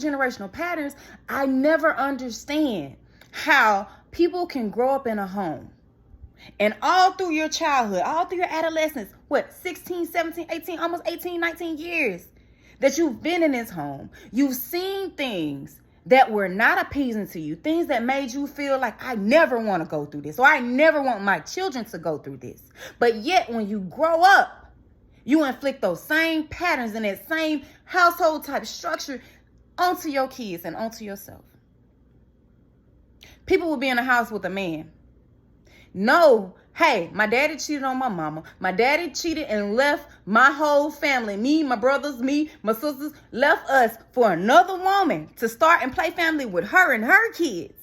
generational patterns, I never understand how people can grow up in a home and all through your childhood, all through your adolescence, 16, 17, 18, almost 18, 19 years that you've been in this home. You've seen things that were not appeasing to you, things that made you feel like, I never want to go through this, or I never want my children to go through this. But yet when you grow up, you inflict those same patterns and that same household type structure onto your kids and onto yourself. People will be in a house with a man. No, hey, my daddy cheated on my mama. My daddy cheated and left my whole family, me, my brothers, me, my sisters, left us for another woman to start and play family with her and her kids.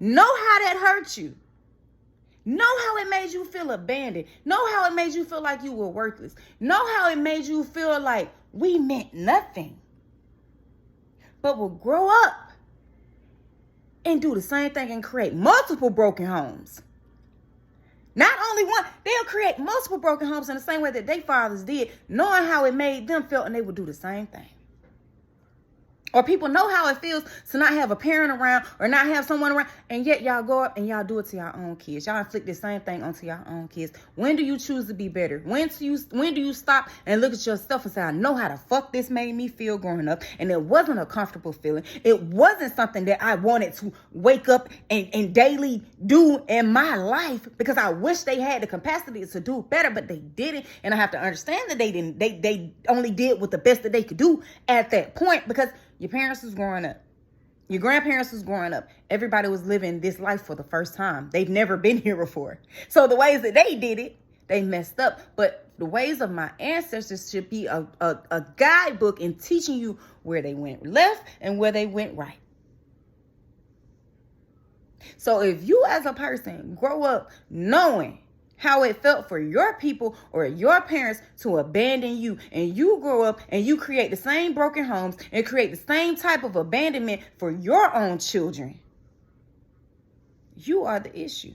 Know how that hurt you. Know how it made you feel abandoned. Know how it made you feel like you were worthless. Know how it made you feel like we meant nothing. But we'll grow up and do the same thing and create multiple broken homes. Not only one, they'll create multiple broken homes in the same way that their fathers did, knowing how it made them feel, and they would do the same thing. Or people know how it feels to not have a parent around or not have someone around, and yet y'all go up and y'all do it to your own kids. Y'all inflict the same thing onto your own kids. When do you choose to be better? When do you stop and look at yourself and say, I know how the fuck this made me feel growing up, and it wasn't a comfortable feeling. It wasn't something that I wanted to wake up and daily do in my life, because I wish they had the capacity to do better, but they didn't. And I have to understand that they didn't. They only did what the best that they could do at that point, because your parents was growing up. Your grandparents was growing up. Everybody was living this life for the first time. They've never been here before. So the ways that they did it, they messed up. But the ways of my ancestors should be a guidebook in teaching you where they went left and where they went right. So if you as a person grow up knowing how it felt for your people or your parents to abandon you, and you grow up and you create the same broken homes and create the same type of abandonment for your own children, you are the issue.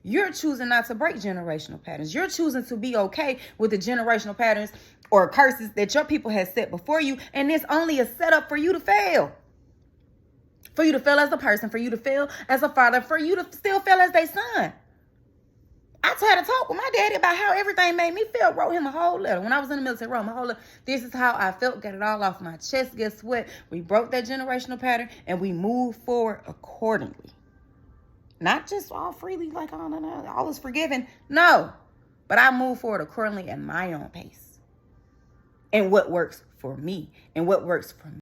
You're choosing not to break generational patterns. You're choosing to be okay with the generational patterns or curses that your people have set before you, and it's only a setup for you to fail. For you to fail as a person, for you to fail as a father, for you to still fail as their son. I had a talk with my daddy about how everything made me feel. Wrote him a whole letter. When I was in the military, wrote him a whole letter. This is how I felt. Got it all off my chest. Guess what? We broke that generational pattern and we moved forward accordingly. Not just all freely like, oh, no, all is forgiven. No. But I moved forward accordingly at my own pace. And what works for me and what works for me.